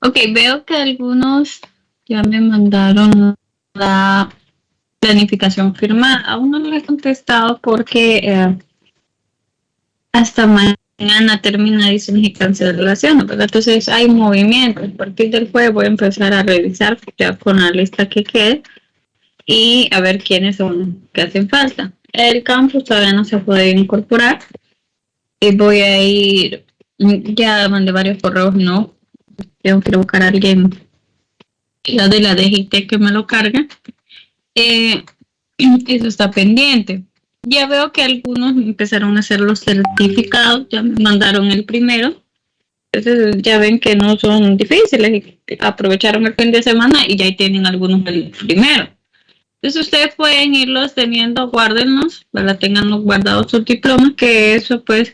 Ok, veo que algunos ya me mandaron la planificación firmada. Aún no le he contestado porque hasta mañana termina dicen que cancelación, ¿verdad? Entonces hay movimiento. A partir del jueves voy a empezar a revisar ya con la lista que quede y a ver quiénes son que hacen falta. El campus todavía no se puede incorporar y voy a ir, ya mandé varios correos, no, tengo que ir a buscar a alguien la de la DGT que me lo carga. Eh, eso está pendiente. Ya veo que algunos empezaron a hacer los certificados, ya me mandaron el primero. Entonces ya ven que no son difíciles y aprovecharon el fin de semana y ya tienen algunos del primero. Entonces ustedes pueden irlos teniendo, guárdenlos, ¿verdad? Tengan guardados sus diplomas, que eso pues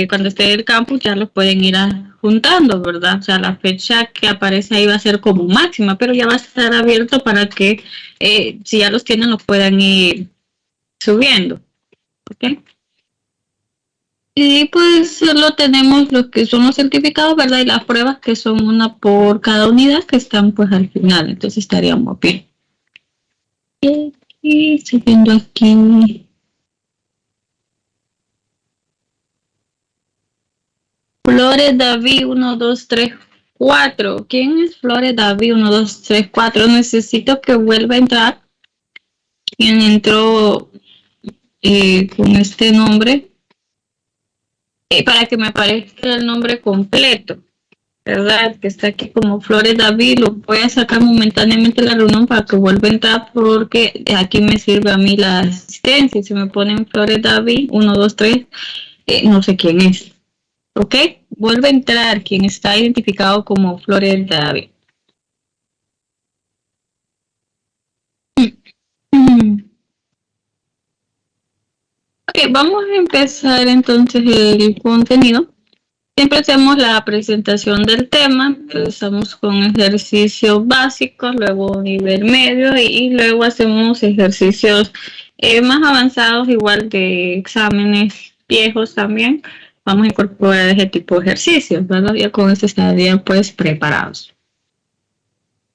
cuando esté en el campus ya los pueden ir juntando, ¿verdad? O sea, la fecha que aparece ahí va a ser como máxima, pero ya va a estar abierto para que si ya los tienen los puedan ir subiendo, ¿ok? Y pues solo tenemos los que son los certificados, ¿verdad? Y las pruebas que son una por cada unidad que están pues al final, entonces estaríamos bien. Y siguiendo aquí. Flores David 1, 2, 3, 4. ¿Quién es Flores David 1, 2, 3, 4? Necesito que vuelva a entrar. ¿Quién entró con este nombre? Para que me aparezca el nombre completo, ¿verdad? Que está aquí como Flores David. Lo voy a sacar momentáneamente la reunión para que vuelva a entrar porque aquí me sirve a mí la asistencia. Si me ponen Flores David 1, 2, 3, no sé quién es. ¿Ok? Vuelve a entrar quien está identificado como Flores David. Ok, vamos a empezar entonces el contenido. Siempre hacemos la presentación del tema, empezamos con ejercicios básicos, luego nivel medio y luego hacemos ejercicios más avanzados, igual de exámenes viejos también. Vamos a incorporar ese tipo de ejercicios, ¿verdad? Ya con eso estarían pues preparados.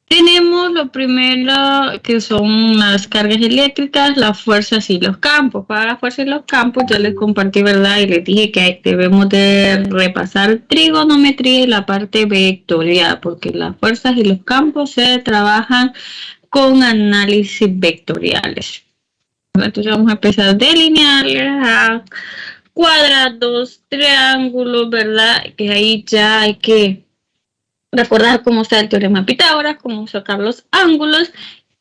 Tenemos lo primero que son las cargas eléctricas, las fuerzas y los campos. Para las fuerzas y los campos yo les compartí, ¿verdad? Y les dije que debemos de repasar trigonometría y la parte vectorial, porque las fuerzas y los campos se trabajan con análisis vectoriales. Entonces vamos a empezar de lineales a cuadrados, triángulos, ¿verdad? Que ahí ya hay que recordar cómo está el teorema de Pitágoras, cómo sacar los ángulos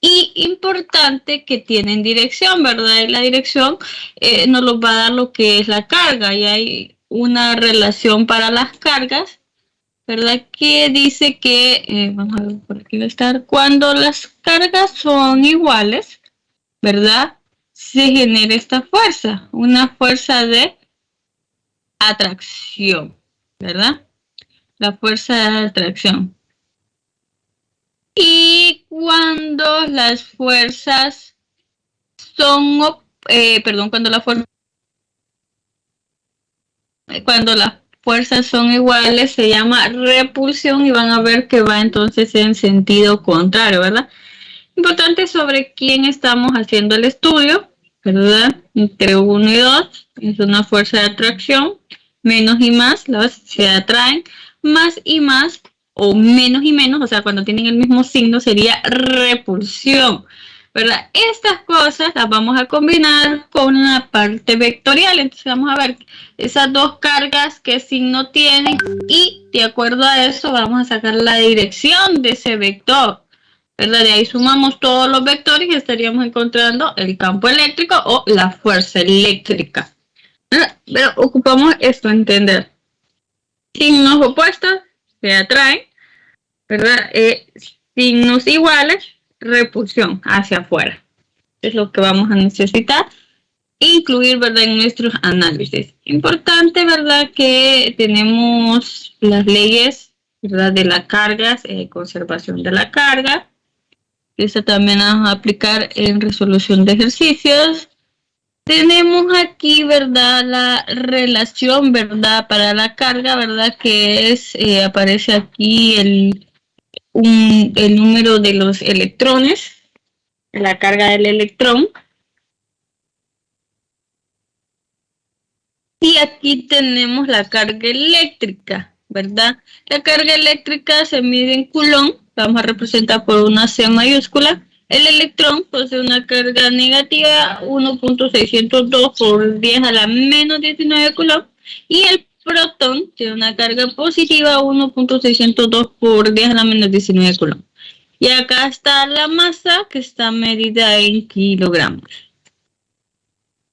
y importante que tienen dirección, ¿verdad? Y la dirección nos lo va a dar lo que es la carga y hay una relación para las cargas, ¿verdad? Que dice que, vamos a ver por aquí va a estar, cuando las cargas son iguales, ¿verdad? Se genera esta fuerza, una fuerza de atracción, ¿verdad? La fuerza de atracción. Y cuando las fuerzas son, cuando cuando las fuerzas son iguales se llama repulsión y van a ver que va entonces en sentido contrario, ¿verdad? Importante sobre quién estamos haciendo el estudio, ¿verdad? Entre 1 y 2 es una fuerza de atracción, menos y más se atraen, más y más o menos y menos, o sea, cuando tienen el mismo signo sería repulsión, ¿verdad? Estas cosas las vamos a combinar con la parte vectorial, entonces vamos a ver esas dos cargas, qué signo tienen y de acuerdo a eso vamos a sacar la dirección de ese vector. ¿Verdad? De ahí sumamos todos los vectores y estaríamos encontrando el campo eléctrico o la fuerza eléctrica. ¿Verdad? Pero ocupamos esto, entender. Signos opuestos se atraen, ¿verdad? Signos iguales, repulsión hacia afuera. Es lo que vamos a necesitar incluir, ¿verdad? En nuestros análisis. Importante, ¿verdad? Que tenemos las leyes, ¿verdad? De las cargas, conservación de la carga. Esta también la vamos a aplicar en resolución de ejercicios. Tenemos aquí, ¿verdad? La relación, ¿verdad? Para la carga, ¿verdad? Que es, aparece aquí el número de los electrones, la carga del electrón. Y aquí tenemos la carga eléctrica, ¿verdad? La carga eléctrica se mide en coulomb, vamos a representar por una C mayúscula. El electrón posee una carga negativa 1.602 por 10 a la menos 19 coulomb y el protón tiene una carga positiva 1.602 por 10 a la menos 19 coulomb. Y acá está la masa que está medida en kilogramos.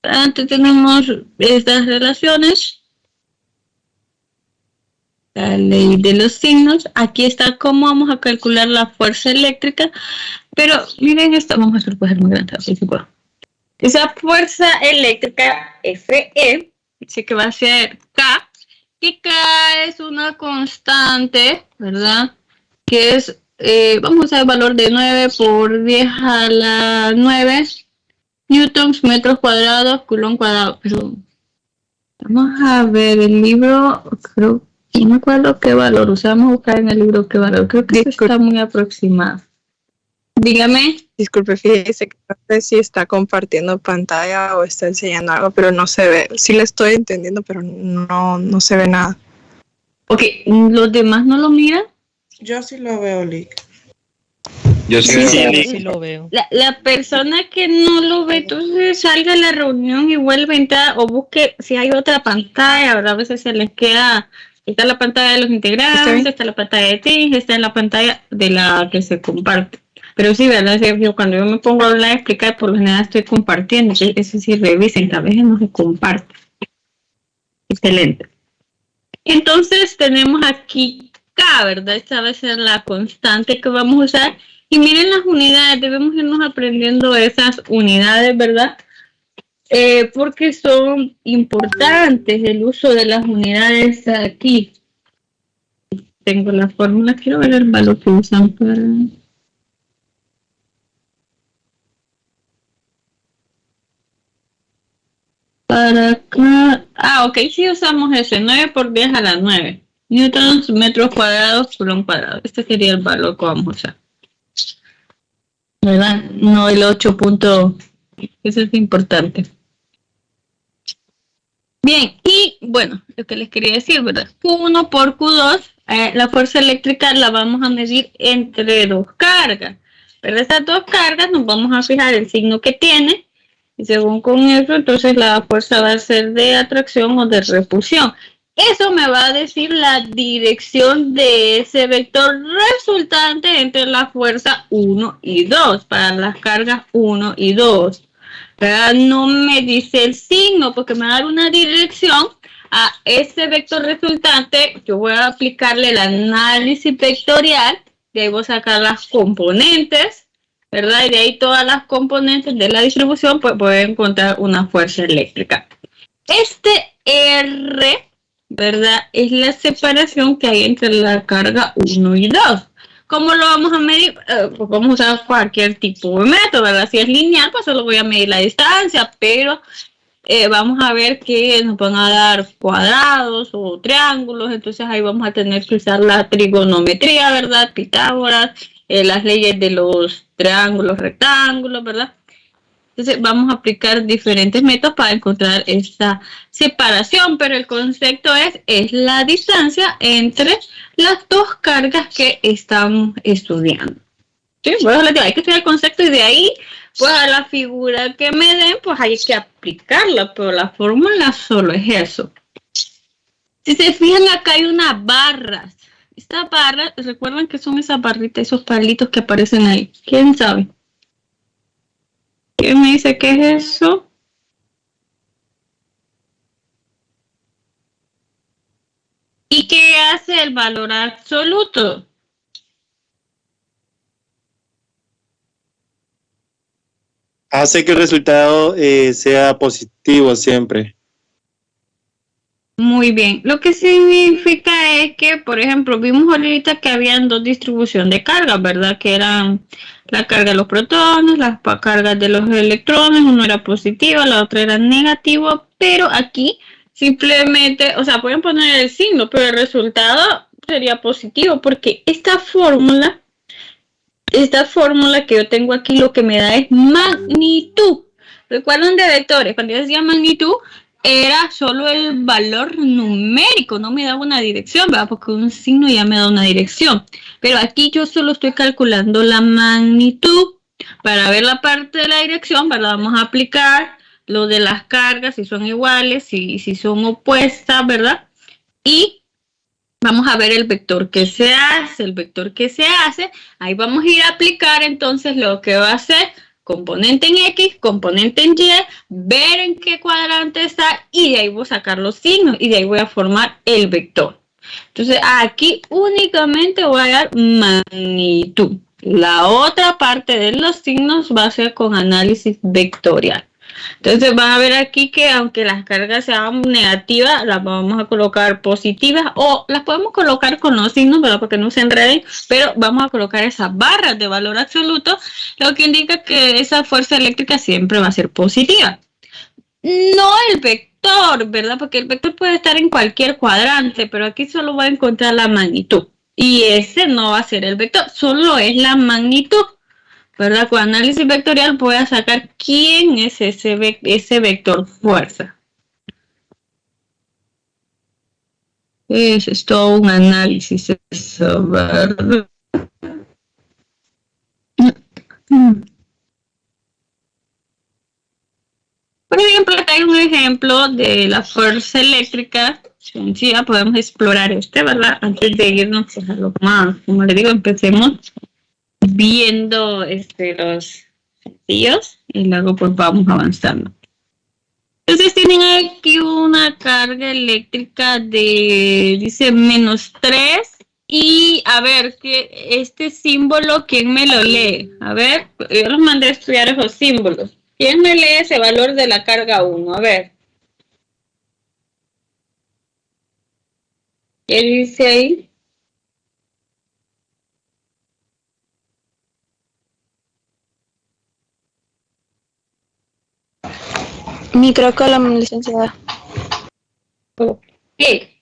Antes tenemos estas relaciones. La ley de los signos. Aquí está cómo vamos a calcular la fuerza eléctrica. Pero miren esto, vamos a hacer muy grande. Esa fuerza eléctrica Fe dice que va a ser K. Y K es una constante, ¿verdad? Que es, vamos a usar el valor de 9 por 10 a la 9 newtons, metros cuadrados, coulomb cuadrado. Pero vamos a ver el libro, creo, no me acuerdo qué valor usamos, buscar en el libro qué valor, creo que está muy aproximado. Dígame. Disculpe, fíjese que no sé si está compartiendo pantalla o está enseñando algo, pero no se ve. Sí le estoy entendiendo, pero no se ve nada. Ok, ¿los demás no lo miran? Yo sí lo veo, Lick. Yo sí lo veo. La persona que no lo ve, entonces salga a la reunión y vuelve a entrar o busque si hay otra pantalla, ¿verdad? A veces se les queda, está la pantalla de los integrantes, está la pantalla de Teams, está en la pantalla de la que se comparte. Pero sí, ¿verdad? Cuando yo me pongo a hablar y explicar, por lo general estoy compartiendo, eso sí revisen, que a veces no se comparte. Excelente. Entonces tenemos aquí K, ¿verdad? Esta va a ser la constante que vamos a usar. Y miren las unidades, debemos irnos aprendiendo esas unidades, ¿verdad? Porque son importantes el uso de las unidades aquí. Tengo la fórmula, quiero ver el valor que usan para acá. Ah, ok, sí usamos ese, 9 por 10 a la 9. Newtons, metros cuadrados, coulomb cuadrado. Este sería el valor que vamos a usar. ¿Verdad? No el 8 punto. Eso es importante. Bien, y bueno, lo que les quería decir, ¿verdad? Q1 por Q2, la fuerza eléctrica la vamos a medir entre dos cargas. Pero estas dos cargas nos vamos a fijar el signo que tiene, y según con eso, entonces la fuerza va a ser de atracción o de repulsión. Eso me va a decir la dirección de ese vector resultante entre la fuerza 1 y 2, para las cargas 1 y 2. ¿Verdad? No me dice el signo porque me va a dar una dirección a ese vector resultante. Yo voy a aplicarle el análisis vectorial, de ahí voy a sacar las componentes, ¿verdad? Y de ahí todas las componentes de la distribución, pues voy a encontrar una fuerza eléctrica. Este R, ¿verdad? Es la separación que hay entre la carga 1 y 2. ¿Cómo lo vamos a medir? Pues vamos a usar cualquier tipo de método, ¿verdad? Si es lineal, pues solo voy a medir la distancia, pero vamos a ver que nos van a dar cuadrados o triángulos, entonces ahí vamos a tener que usar la trigonometría, ¿verdad? Pitágoras, las leyes de los triángulos, rectángulos, ¿verdad? Entonces vamos a aplicar diferentes métodos para encontrar esta separación, pero el concepto es la distancia entre las dos cargas que estamos estudiando. ¿Sí? Bueno, hay que estudiar el concepto y de ahí, pues a la figura que me den, pues hay que aplicarla, pero la fórmula solo es eso. Si se fijan, acá hay unas barras. Estas barras, ¿recuerdan que son esas barritas, esos palitos que aparecen ahí? ¿Quién sabe? ¿Quién me dice qué es eso? ¿Y qué hace el valor absoluto? Hace que el resultado sea positivo siempre. Muy bien. Lo que significa es que, por ejemplo, vimos ahorita que habían dos distribuciones de cargas, ¿verdad? Que eran la carga de los protones, las cargas de los electrones, uno era positiva, la otra era negativa, pero aquí simplemente, o sea, pueden poner el signo, pero el resultado sería positivo, porque esta fórmula que yo tengo aquí lo que me da es magnitud. ¿Recuerdan de vectores? Cuando yo decía magnitud, era solo el valor numérico, no me daba una dirección, ¿verdad? Porque un signo ya me da una dirección. Pero aquí yo solo estoy calculando la magnitud. Para ver la parte de la dirección, ¿verdad? Vamos a aplicar lo de las cargas, si son iguales, si son opuestas, ¿verdad? Y vamos a ver el vector que se hace, ahí vamos a ir a aplicar entonces lo que va a ser componente en X, componente en Y, ver en qué cuadrante está y de ahí voy a sacar los signos y de ahí voy a formar el vector. Entonces aquí únicamente voy a dar magnitud. La otra parte de los signos va a ser con análisis vectorial. Entonces van a ver aquí que aunque las cargas sean negativas, las vamos a colocar positivas o las podemos colocar con los signos, ¿verdad? Porque no se enreden, pero vamos a colocar esas barras de valor absoluto, lo que indica que esa fuerza eléctrica siempre va a ser positiva. No el vector, ¿verdad? Porque el vector puede estar en cualquier cuadrante, pero aquí solo va a encontrar la magnitud. Y ese no va a ser el vector, solo es la magnitud. ¿Verdad? Con análisis vectorial voy a sacar quién es ese vector fuerza. Eso es todo un análisis, eso, ¿verdad? Por ejemplo, acá hay un ejemplo de la fuerza eléctrica sencilla. Podemos explorar ¿verdad? Antes de irnos a lo más, como le digo, empecemos viendo los sencillos y luego pues vamos avanzando. Entonces tienen aquí una carga eléctrica de, dice, -3. Y a ver, que este símbolo, ¿quién me lo lee? A ver, yo los mandé a estudiar esos símbolos. ¿Quién me lee ese valor de la carga 1? A ver, ¿qué dice ahí? Microcolumn, licenciada. Ok.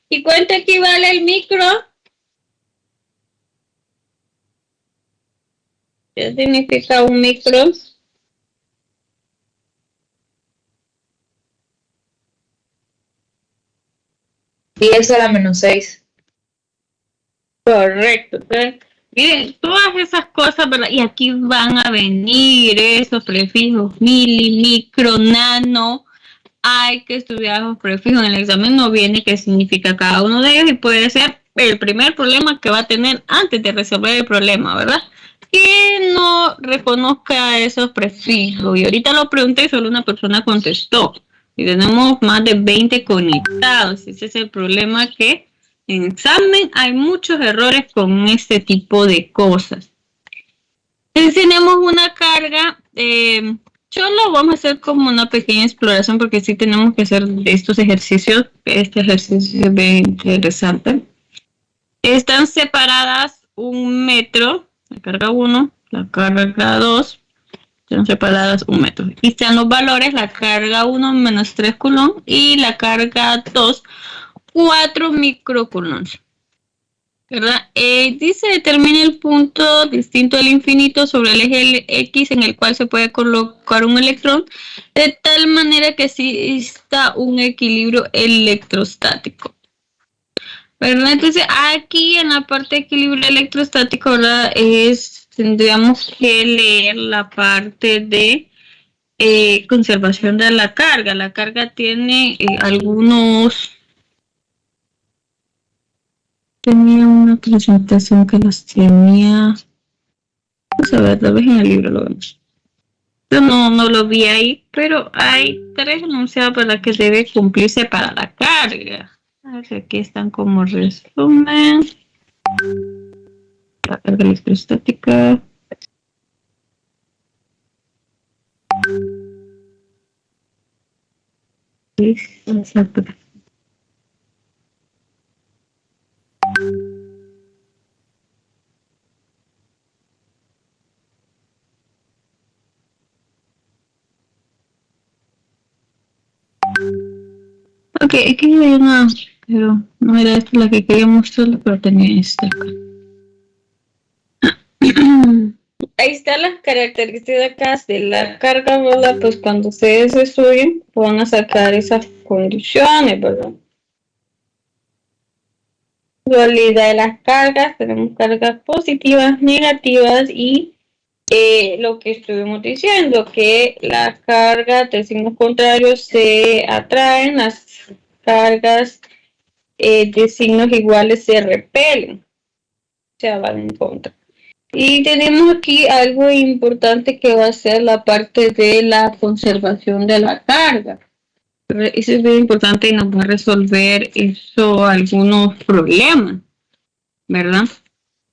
¿Y cuánto equivale el micro? ¿Qué significa un micro? 10⁻⁶. Correcto. Entonces, miren, todas esas cosas, ¿verdad? Y aquí van a venir esos prefijos mili, micro, nano. Hay que estudiar los prefijos. En el examen no viene qué significa cada uno de ellos y puede ser el primer problema que va a tener antes de resolver el problema, ¿verdad? Que no reconozca esos prefijos. Y ahorita lo pregunté y solo una persona contestó. Y tenemos más de 20 conectados. Ese es el problema, que en examen hay muchos errores con este tipo de cosas. Entonces tenemos una carga. Solo vamos a hacer como una pequeña exploración porque sí tenemos que hacer estos ejercicios. Este ejercicio es bien interesante. Están separadas 1 metro, la carga 1, la carga 2, están separadas 1 metro. Y están los valores, la carga 1 -3 coulomb y la carga 2, 4 microcoulombs. ¿Verdad? Dice, determina el punto distinto al infinito sobre el eje X en el cual se puede colocar un electrón de tal manera que exista un equilibrio electrostático. ¿Verdad? Entonces aquí en la parte de equilibrio electrostático, ¿verdad? Tendríamos que leer la parte de conservación de la carga. La carga tiene algunos... Tenía una presentación que los tenía. Vamos a ver, tal vez en el libro lo vemos. Yo no lo vi ahí, pero hay 3 enunciados para que debe cumplirse para la carga. A ver si aquí están como resumen. La carga electrostática. Exacto. Ok, aquí hay una, pero no era esta la que quería mostrarles, pero tenía esta acá. Ahí están las características de la carga, ¿verdad? Pues cuando ustedes estudien, van a sacar esas conclusiones, ¿verdad? Dualidad de las cargas, tenemos cargas positivas, negativas y lo que estuvimos diciendo, que las cargas de signos contrarios se atraen, las cargas de signos iguales se repelen, se van en contra. Y tenemos aquí algo importante que va a ser la parte de la conservación de la carga. Eso es muy importante y nos va a resolver eso algunos problemas, ¿verdad?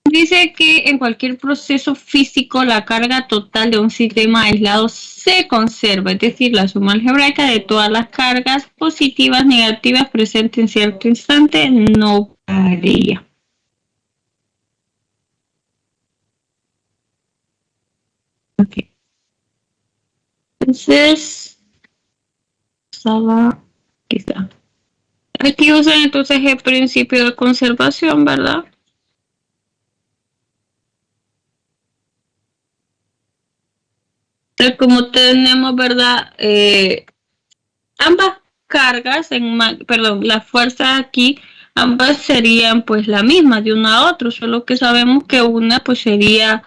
Dice que en cualquier proceso físico la carga total de un sistema aislado se conserva, es decir, la suma algebraica de todas las cargas positivas, negativas presentes en cierto instante no varía. Okay. Entonces, aquí está. Aquí usan entonces el principio de conservación, ¿verdad? Entonces, como tenemos, ¿verdad? Ambas cargas, la fuerza aquí, ambas serían pues la misma de una a otra, solo que sabemos que una pues sería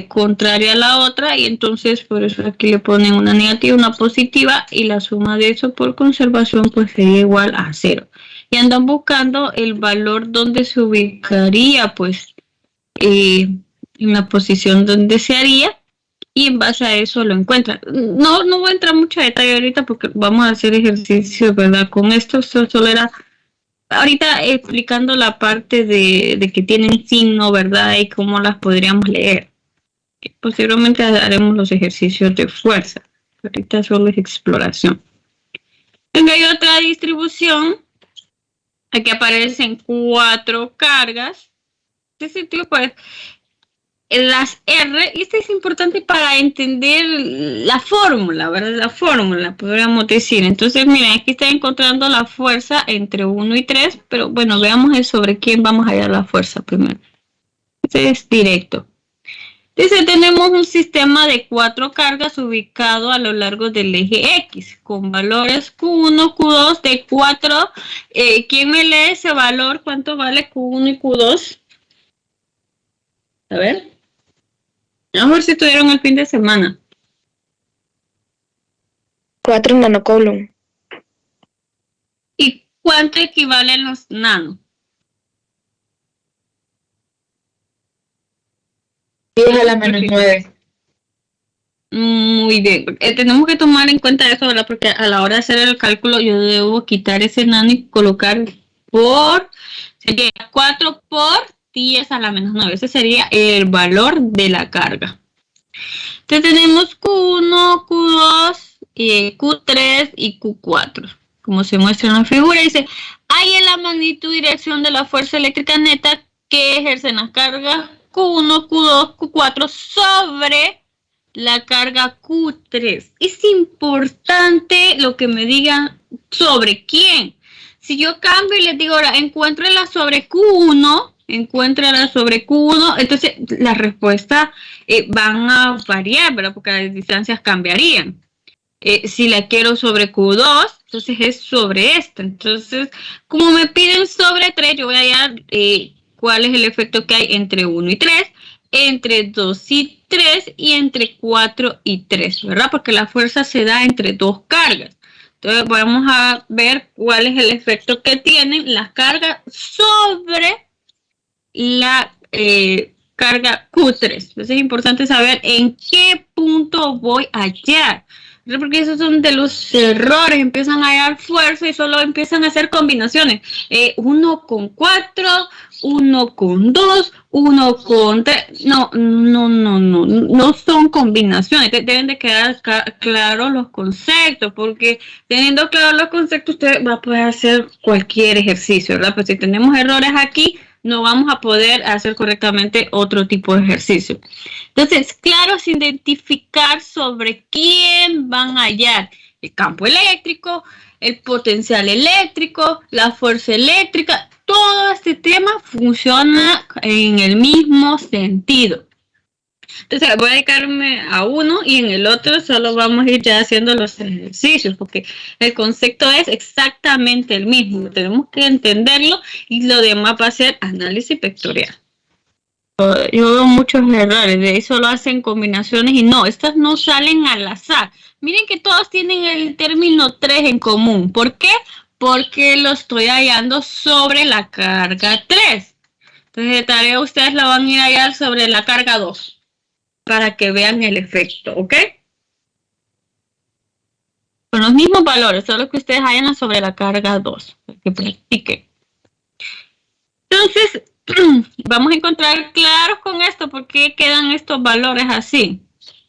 contraria a la otra y entonces por eso aquí le ponen una negativa, una positiva y la suma de eso por conservación pues sería igual a 0. Y andan buscando el valor donde se ubicaría pues en la posición donde se haría. Y en base a eso lo encuentran. No voy a entrar mucho a detalle ahorita porque vamos a hacer ejercicio, ¿verdad? Con esto solo era ahorita explicando la parte de que tienen signo, ¿verdad? Y cómo las podríamos leer. Posteriormente haremos los ejercicios de fuerza. Ahorita solo es exploración. Entonces hay otra distribución. Aquí aparecen 4 cargas. En este sentido, pues, las R, y esto es importante para entender la fórmula, ¿verdad? La fórmula, podríamos decir. Entonces, miren, aquí está encontrando la fuerza entre 1 y 3, pero bueno, veamos sobre quién vamos a hallar la fuerza primero. Este es directo. Entonces, tenemos un sistema de 4 cargas ubicado a lo largo del eje X, con valores Q1, Q2 de 4. ¿Quién me lee ese valor? ¿Cuánto vale Q1 y Q2? A ver. A ver si tuvieron el fin de semana. 4 nanocoulomb. ¿Y cuánto equivalen los nanos? 10 a la menos 9. Muy bien. Tenemos que tomar en cuenta eso, ¿verdad? Porque a la hora de hacer el cálculo yo debo quitar ese nano y colocar sería 4 por 10 a la menos 9. Ese sería el valor de la carga. Entonces tenemos Q1, Q2, Q3 y Q4. Como se muestra en la figura, dice, hay en la magnitud y dirección de la fuerza eléctrica neta que ejercen las cargas Q1, Q2, Q4 sobre la carga Q3. Es importante lo que me digan sobre quién. Si yo cambio y les digo ahora, encuéntrala sobre Q1, entonces las respuestas van a variar, ¿verdad? Porque las distancias cambiarían. Si la quiero sobre Q2, entonces es sobre esta. Entonces, como me piden sobre 3, yo voy a hallar cuál es el efecto que hay entre 1 y 3, entre 2 y 3 y entre 4 y 3, ¿verdad? Porque la fuerza se da entre 2 cargas. Entonces vamos a ver cuál es el efecto que tienen las cargas sobre la carga Q3. Entonces es importante saber en qué punto voy a hallar. Porque esos son de los errores, empiezan a hallar fuerza y solo empiezan a hacer combinaciones. 1 con 4, 1 con 2, 1 con 3. No son combinaciones. Deben de quedar claros los conceptos, porque teniendo claros los conceptos usted va a poder hacer cualquier ejercicio, ¿verdad? Pues si tenemos errores aquí, no vamos a poder hacer correctamente otro tipo de ejercicio. Entonces, claro, es identificar sobre quién van a hallar el campo eléctrico, el potencial eléctrico, la fuerza eléctrica, todo este tema funciona en el mismo sentido. Entonces voy a dedicarme a uno y en el otro solo vamos a ir ya haciendo los ejercicios, porque el concepto es exactamente el mismo. Tenemos que entenderlo y lo demás va a ser análisis vectorial. Yo veo muchos errores, de ahí solo hacen combinaciones y no, estas no salen al azar. Miren que todos tienen el término 3 en común. ¿Por qué? Porque lo estoy hallando sobre la carga 3. Entonces de tarea ustedes la van a ir a hallar sobre la carga 2 para que vean el efecto, ¿ok? Con los mismos valores, solo que ustedes hallan sobre la carga 2, para que practiquen. Entonces, vamos a encontrar claros con esto, por qué quedan estos valores así.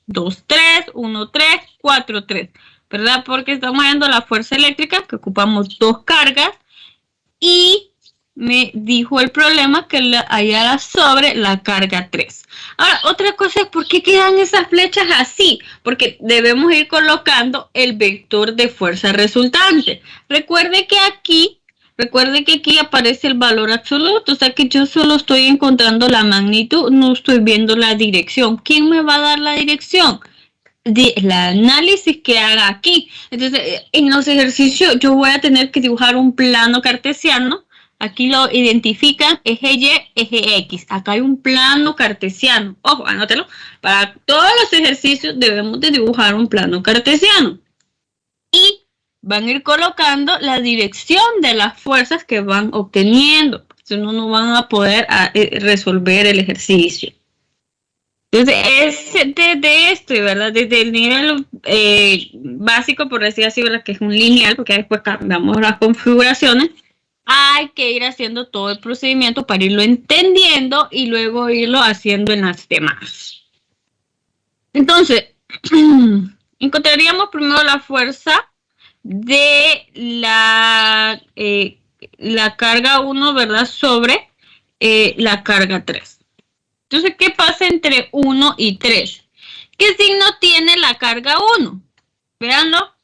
2, 3, 1, 3, 4, 3. ¿Verdad? Porque estamos viendo la fuerza eléctrica, que ocupamos 2 cargas, y me dijo el problema que la hallara sobre la carga 3. Ahora, otra cosa es por qué quedan esas flechas así, porque debemos ir colocando el vector de fuerza resultante. Recuerde que aquí aparece el valor absoluto, o sea que yo solo estoy encontrando la magnitud, no estoy viendo la dirección. ¿Quién me va a dar la dirección? El análisis que haga aquí. Entonces, en los ejercicios yo voy a tener que dibujar un plano cartesiano. Aquí lo identifican, eje Y, eje X. Acá hay un plano cartesiano. Ojo, anótelo. Para todos los ejercicios debemos de dibujar un plano cartesiano. Y van a ir colocando la dirección de las fuerzas que van obteniendo. Si no, no van a poder resolver el ejercicio. Entonces, es desde esto, ¿verdad? Desde el nivel básico, por decir así, ¿verdad? Que es un lineal, porque después cambiamos las configuraciones. Hay que ir haciendo todo el procedimiento para irlo entendiendo y luego irlo haciendo en las demás. Entonces, encontraríamos primero la fuerza de la carga 1, ¿verdad? Sobre la carga 3. Entonces, ¿qué pasa entre 1 y 3? ¿Qué signo tiene la carga 1? Véanlo.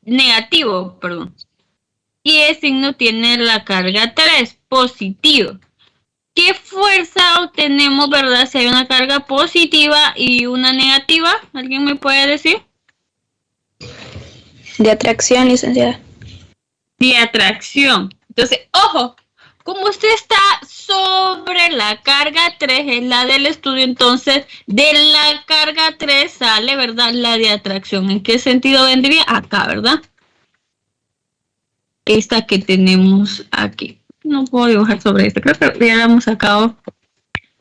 Negativo, perdón. ¿Y qué signo tiene la carga 3? Positivo. ¿Qué fuerza obtenemos, verdad? Si hay una carga positiva y una negativa. ¿Alguien me puede decir? De atracción, licenciada. De atracción. Entonces, ojo, como usted está sobre la carga 3, es la del estudio, entonces de la carga 3 sale, ¿verdad? La de atracción. ¿En qué sentido vendría? Acá, ¿verdad? Esta que tenemos aquí. No puedo dibujar sobre esta, creo que ya la hemos sacado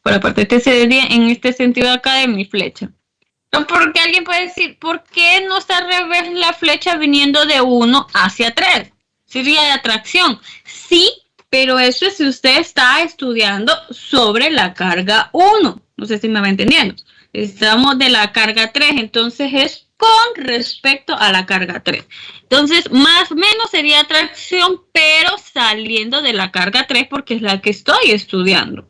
por la parte de sería en este sentido acá de mi flecha. Porque alguien puede decir, ¿por qué no está al revés la flecha viniendo de 1 hacia 3? Sería de atracción. Sí, pero eso es si usted está estudiando sobre la carga 1. No sé si me va entendiendo. Estamos de la carga 3, entonces es con respecto a la carga 3. Entonces, más o menos sería atracción, pero saliendo de la carga 3 porque es la que estoy estudiando.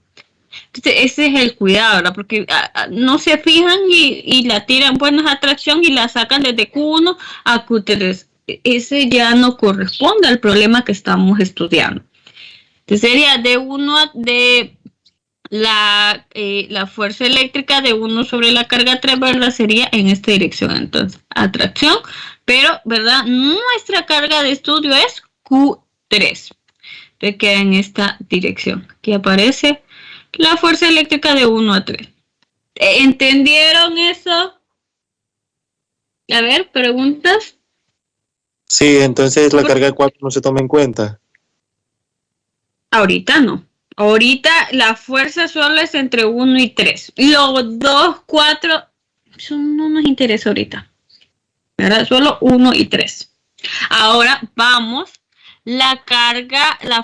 Entonces, ese es el cuidado, ¿verdad? Porque no se fijan y la tiran, bueno, es atracción y la sacan desde Q1 a Q3. Ese ya no corresponde al problema que estamos estudiando. Entonces, sería de la fuerza eléctrica de 1 sobre la carga 3, ¿verdad? Sería en esta dirección. Entonces, atracción, pero, ¿verdad? Nuestra carga de estudio es Q3. Entonces, queda en esta dirección. Aquí aparece la fuerza eléctrica de 1 a 3. ¿Entendieron eso? A ver, ¿preguntas? Sí, entonces la carga 4 no se toma en cuenta. Ahorita no. Ahorita la fuerza solo es entre 1 y 3. Los 2, 4, eso no nos interesa ahorita. ¿Verdad? Solo 1 y 3. Ahora vamos. La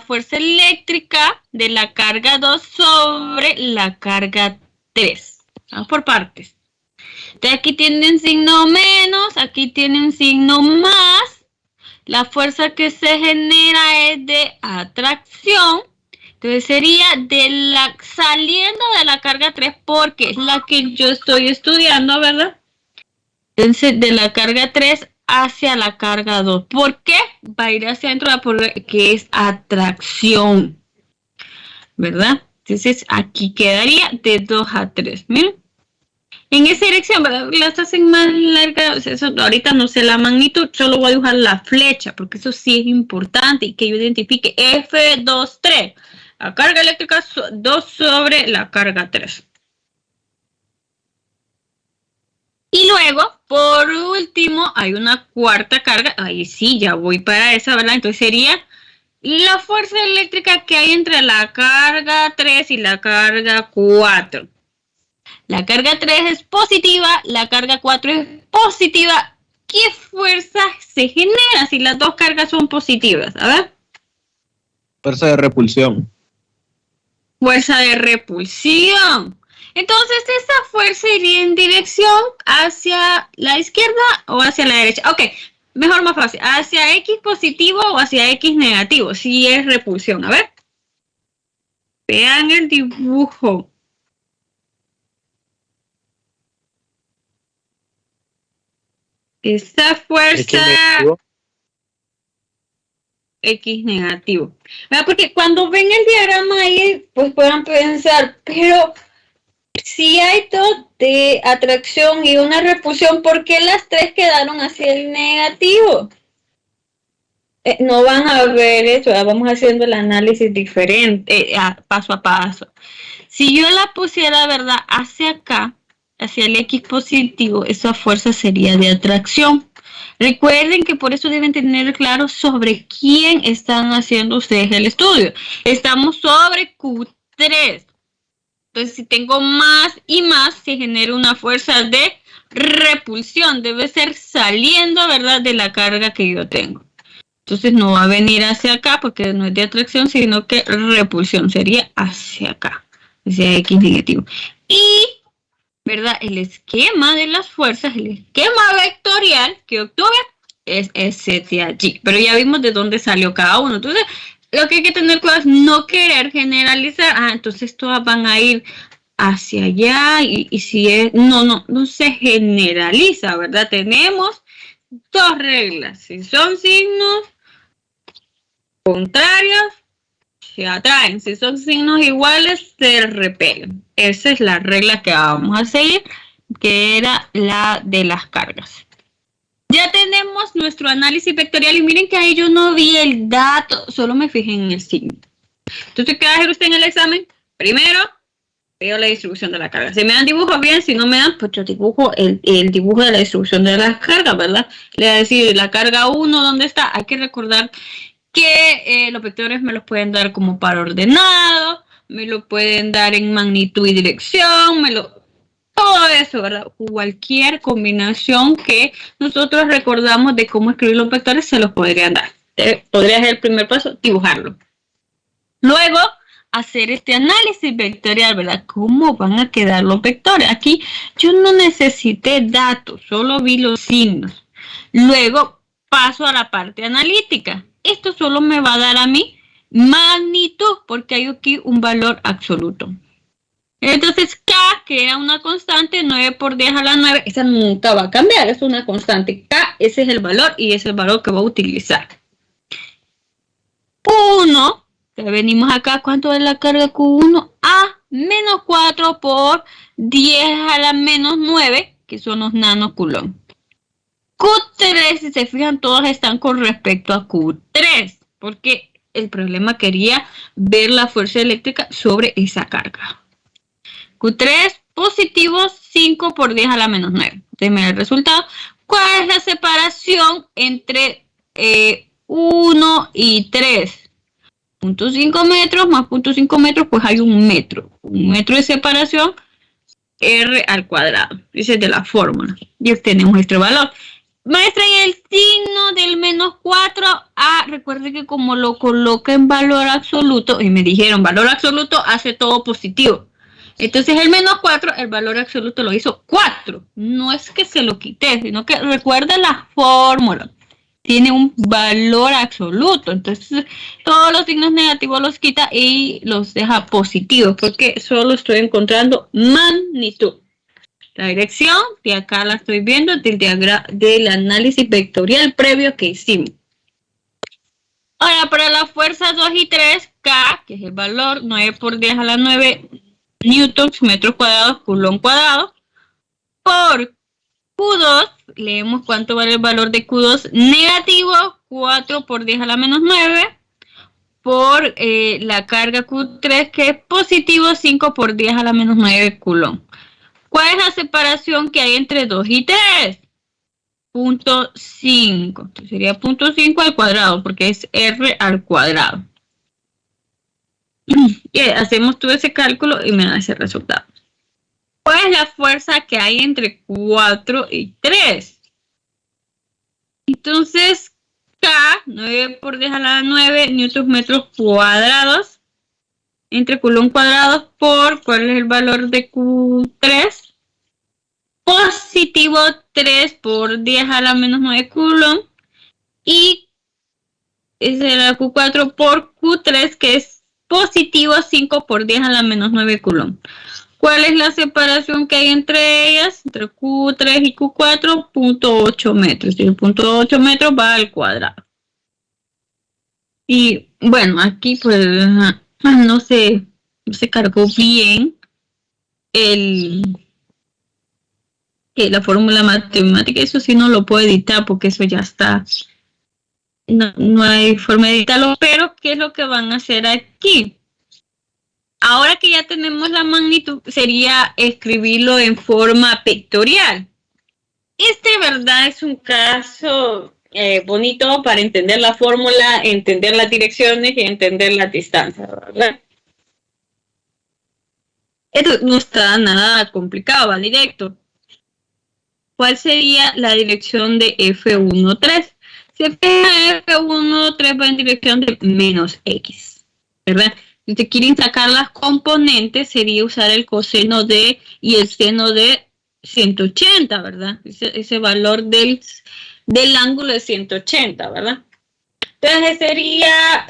fuerza eléctrica de la carga 2 sobre la carga 3. Vamos por partes. Entonces aquí tienen signo menos, aquí tienen signo más. La fuerza que se genera es de atracción. Entonces sería saliendo de la carga 3 porque es la que yo estoy estudiando, ¿verdad? Entonces de la carga 3 hacia la carga 2. ¿Por qué? Va a ir hacia adentro que es atracción, ¿verdad? Entonces aquí quedaría de 2 a 3. Miren. En esa dirección, ¿verdad? Las hacen más largas. Eso, ahorita no sé la magnitud, solo voy a dibujar la flecha, porque eso sí es importante y que yo identifique F23. La carga eléctrica 2 sobre la carga 3. Y luego, por último, hay una cuarta carga. Ahí sí, ya voy para esa, ¿verdad? Entonces sería la fuerza eléctrica que hay entre la carga 3 y la carga 4. La carga 3 es positiva, la carga 4 es positiva. ¿Qué fuerza se genera si las dos cargas son positivas? A ver. Fuerza de repulsión. Fuerza de repulsión. Entonces, esa fuerza iría en dirección hacia la izquierda o hacia la derecha. Ok, mejor, más fácil. ¿Hacia X positivo o hacia X negativo? Si es repulsión. A ver. Vean el dibujo. Esa fuerza X negativo. Porque cuando ven el diagrama ahí, pues puedan pensar, pero si hay dos de atracción y una repulsión, ¿por qué las tres quedaron hacia el negativo? No van a ver eso, vamos haciendo el análisis diferente, paso a paso. Si yo la pusiera, ¿verdad?, hacia acá, hacia el X positivo, esa fuerza sería de atracción. Recuerden que por eso deben tener claro sobre quién están haciendo ustedes el estudio. Estamos sobre Q3. Entonces, si tengo más y más, se genera una fuerza de repulsión. Debe ser saliendo, ¿verdad?, de la carga que yo tengo. Entonces, no va a venir hacia acá porque no es de atracción, sino que repulsión sería hacia acá, hacia X negativo. Y, ¿verdad?, el esquema de las fuerzas, el esquema vectorial que obtuve es ese de allí. Pero ya vimos de dónde salió cada uno. Entonces, lo que hay que tener cuidado es no querer generalizar. Entonces todas van a ir hacia allá y si es... No se generaliza, ¿verdad? Tenemos dos reglas. Si son signos contrarios, se atraen. Si son signos iguales, se repelen. Esa es la regla que vamos a seguir, que era la de las cargas. Ya tenemos nuestro análisis vectorial y miren que ahí yo no vi el dato, solo me fijé en el signo. Entonces, ¿qué va a hacer usted en el examen? Primero, veo la distribución de la carga. Si me dan dibujo, bien. Si no me dan, pues yo dibujo el dibujo de la distribución de las cargas, ¿verdad? Le voy a decir la carga 1, ¿dónde está? Hay que recordar que los vectores me los pueden dar como par ordenado, me lo pueden dar en magnitud y dirección, todo eso, ¿verdad? Cualquier combinación que nosotros recordamos de cómo escribir los vectores se los podrían dar. Podría ser el primer paso, dibujarlo. Luego, hacer este análisis vectorial, ¿verdad? ¿Cómo van a quedar los vectores? Aquí yo no necesité datos, solo vi los signos. Luego, paso a la parte analítica. Esto solo me va a dar a mí magnitud, porque hay aquí un valor absoluto. Entonces, K, que era una constante, 9 por 10 a la 9, esa nunca va a cambiar, es una constante. K, ese es el valor y ese es el valor que voy a utilizar. 1, que venimos acá, ¿cuánto es la carga Q1? A menos 4 por 10 a la menos 9, que son los nanocoulomb. Q3, si se fijan, todos están con respecto a Q3, porque el problema quería ver la fuerza eléctrica sobre esa carga. Q3 positivo, 5 por 10 a la menos 9. Denme el resultado. ¿Cuál es la separación entre 1 y 3? 0.5 metros más 0.5 metros, pues hay 1 metro. 1 metro de separación, R al cuadrado. Ese es de la fórmula. Y obtenemos nuestro valor. Maestra, y el signo del menos 4, recuerde que como lo coloca en valor absoluto, y me dijeron, valor absoluto hace todo positivo. Entonces el menos 4, el valor absoluto lo hizo 4. No es que se lo quité, sino que recuerda la fórmula. Tiene un valor absoluto. Entonces todos los signos negativos los quita y los deja positivos, porque solo estoy encontrando magnitud. La dirección, de acá la estoy viendo, del análisis vectorial previo que hicimos. Ahora, para las fuerzas 2 y 3, K, que es el valor 9 por 10 a la 9 newtons, metros cuadrados, coulomb cuadrado, por Q2, leemos cuánto vale el valor de Q2 negativo, 4 por 10 a la menos 9, por la carga Q3, que es positivo, 5 por 10 a la menos 9 coulomb. ¿Cuál es la separación que hay entre 2 y 3? 0.5. Entonces sería 0.5 al cuadrado, porque es R al cuadrado. Y hacemos todo ese cálculo y me da ese resultado. ¿Cuál es la fuerza que hay entre 4 y 3? Entonces, K, 9 por 10 a la 9 newtons metros cuadrados, entre coulomb cuadrados por, ¿cuál es el valor de Q3? Positivo 3 por 10 a la menos 9 coulomb. Y ese era Q4 por Q3, que es positivo 5 por 10 a la menos 9 coulomb. ¿Cuál es la separación que hay entre ellas? Entre Q3 y Q4, 0.8 metros. Y el 0.8 metros va al cuadrado. Y bueno, aquí pues no se cargó bien la fórmula matemática. Eso sí no lo puedo editar porque eso ya está. No hay forma de editarlo. Pero ¿qué es lo que van a hacer aquí? Ahora que ya tenemos la magnitud, sería escribirlo en forma vectorial. ¿Verdad? Es un caso bonito para entender la fórmula, entender las direcciones y entender la distancia, ¿verdad? Esto no está nada complicado, va directo. ¿Cuál sería la dirección de F13? Si F13 va en dirección de menos X, ¿verdad? Si te quieren sacar las componentes, sería usar el coseno de y el seno de 180, ¿verdad? Ese valor del ángulo es 180, ¿verdad? Entonces sería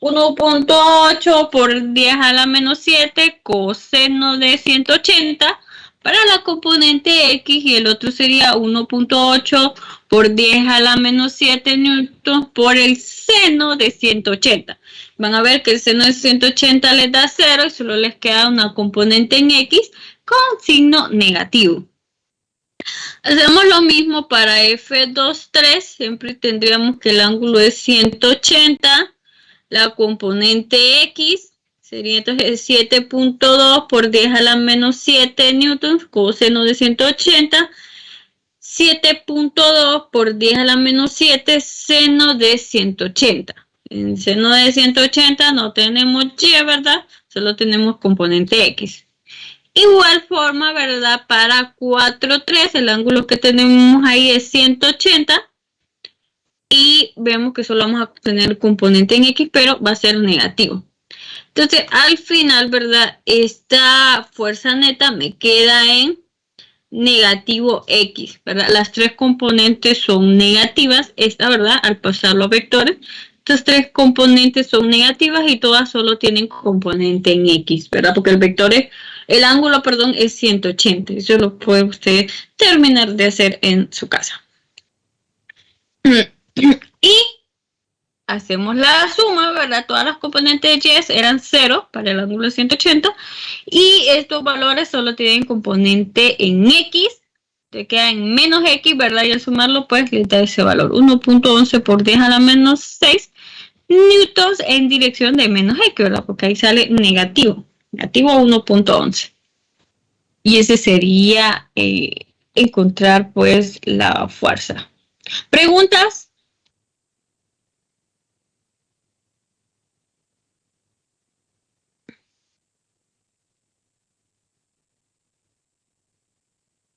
1.8 por 10 a la menos 7 coseno de 180 para la componente X, y el otro sería 1.8 por 10 a la menos 7 newtons por el seno de 180. Van a ver que el seno de 180 les da 0 y solo les queda una componente en X con signo negativo. Hacemos lo mismo para F23, siempre tendríamos que el ángulo es 180, la componente X sería entonces 7.2 por 10 a la menos 7 newtons, coseno de 180, 7.2 por 10 a la menos 7, seno de 180. En seno de 180 no tenemos Y, ¿verdad? Solo tenemos componente X. Igual forma, ¿verdad? Para 4,3, el ángulo que tenemos ahí es 180. Y vemos que solo vamos a tener componente en X, pero va a ser negativo. Entonces, al final, ¿verdad? Esta fuerza neta me queda en negativo X, ¿verdad? Las tres componentes son negativas. Esta, ¿verdad? Al pasar los vectores, estas tres componentes son negativas y todas solo tienen componente en X, ¿verdad? Porque el ángulo es 180. Eso lo puede usted terminar de hacer en su casa. Y hacemos la suma, ¿verdad? Todas las componentes de Y eran 0 para el ángulo de 180. Y estos valores solo tienen componente en X. Te queda en menos X, ¿verdad? Y al sumarlo, pues, le da ese valor. 1.11 por 10 a la menos 6 newtons en dirección de menos X, ¿verdad? Porque ahí sale negativo. Negativo 1.11. Y ese sería encontrar, pues, la fuerza. ¿Preguntas?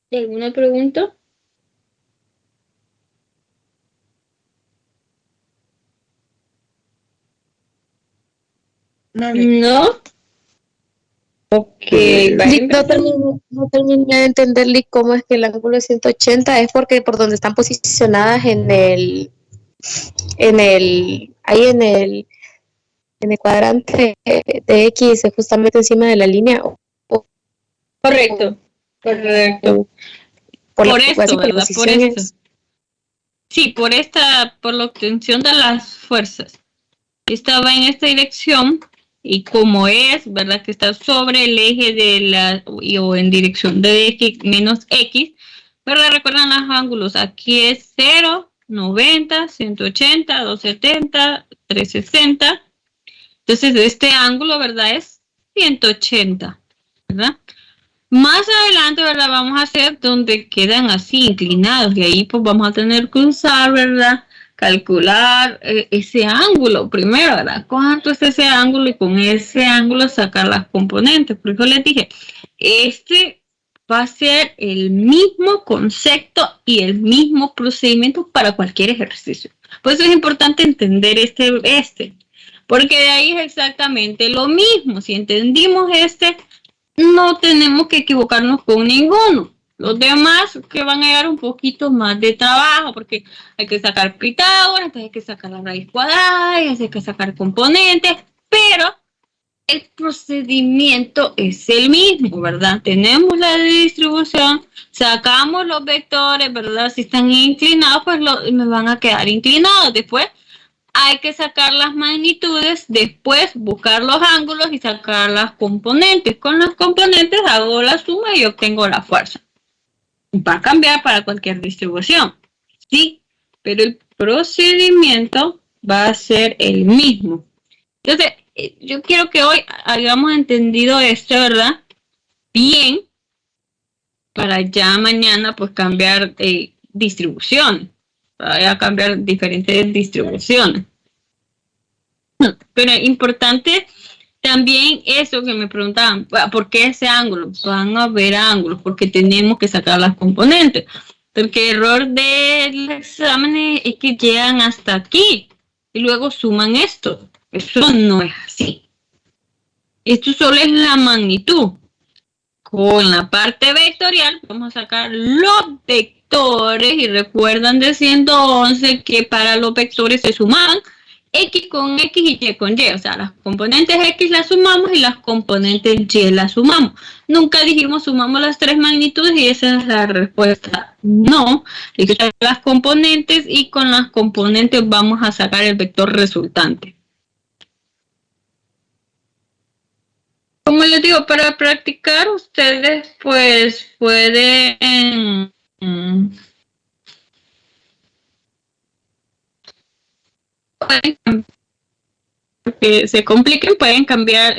¿Alguna pregunta? No. Ok. No terminé de entenderle cómo es que el ángulo de 180 es porque por donde están posicionadas en el cuadrante de X, justamente encima de la línea. Correcto. Correcto. Por Por la, esto, así, por la ¿verdad? Por posición esto. es. Sí, por la obtención de las fuerzas. Estaba en esta dirección y como es, ¿verdad? Que está sobre el eje de la, o en dirección de X menos X, ¿verdad? Recuerdan los ángulos. Aquí es 0, 90, 180, 270, 360. Entonces, este ángulo, ¿verdad? Es 180, ¿verdad? Más adelante, ¿verdad? Vamos a hacer donde quedan así inclinados y ahí pues vamos a tener que usar, ¿verdad? Calcular ese ángulo primero, ¿verdad? ¿Cuánto es ese ángulo? Y con ese ángulo sacar las componentes. Por eso les dije, este va a ser el mismo concepto y el mismo procedimiento para cualquier ejercicio. Por eso es importante entender porque de ahí es exactamente lo mismo. Si entendimos no tenemos que equivocarnos con ninguno. Los demás que van a llevar un poquito más de trabajo, porque hay que sacar Pitágoras, entonces hay que sacar la raíz cuadrada, y hay que sacar componentes, pero el procedimiento es el mismo, ¿verdad? Tenemos la distribución, sacamos los vectores, ¿verdad? Si están inclinados, pues me van a quedar inclinados. Después hay que sacar las magnitudes, después buscar los ángulos y sacar las componentes. Con las componentes hago la suma y obtengo la fuerza. Va a cambiar para cualquier distribución, sí, pero el procedimiento va a ser el mismo. Entonces, yo quiero que hoy hayamos entendido esto, ¿verdad? Bien, para ya mañana pues cambiar distribución, para cambiar diferentes distribuciones. Pero es importante también eso que me preguntaban, ¿por qué ese ángulo? Van a haber ángulos, porque tenemos que sacar las componentes. Porque el error del examen es que llegan hasta aquí y luego suman esto. Eso no es así. Esto solo es la magnitud. Con la parte vectorial vamos a sacar los vectores y recuerdan de 111 que para los vectores se sumaban X con X y Y con Y, o sea, las componentes X las sumamos y las componentes Y las sumamos. Nunca dijimos sumamos las tres magnitudes y esa es la respuesta. No, hay que sacar las componentes y con las componentes vamos a sacar el vector resultante. Como les digo, para practicar ustedes pues pueden que se compliquen, pueden cambiar,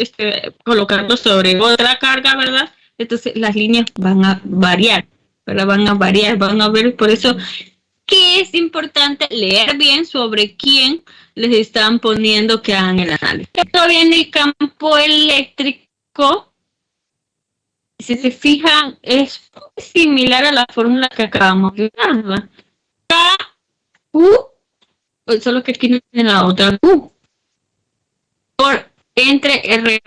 colocarlo sobre otra carga, ¿verdad? Entonces las líneas van a variar, ¿verdad? Van a ver, por eso que es importante leer bien sobre quién les están poniendo que hagan el análisis. Esto viene el campo eléctrico. Si se fijan, es similar a la fórmula que acabamos de dar, ¿verdad? K, U, solo que aquí no tiene la otra Q. Por entre R.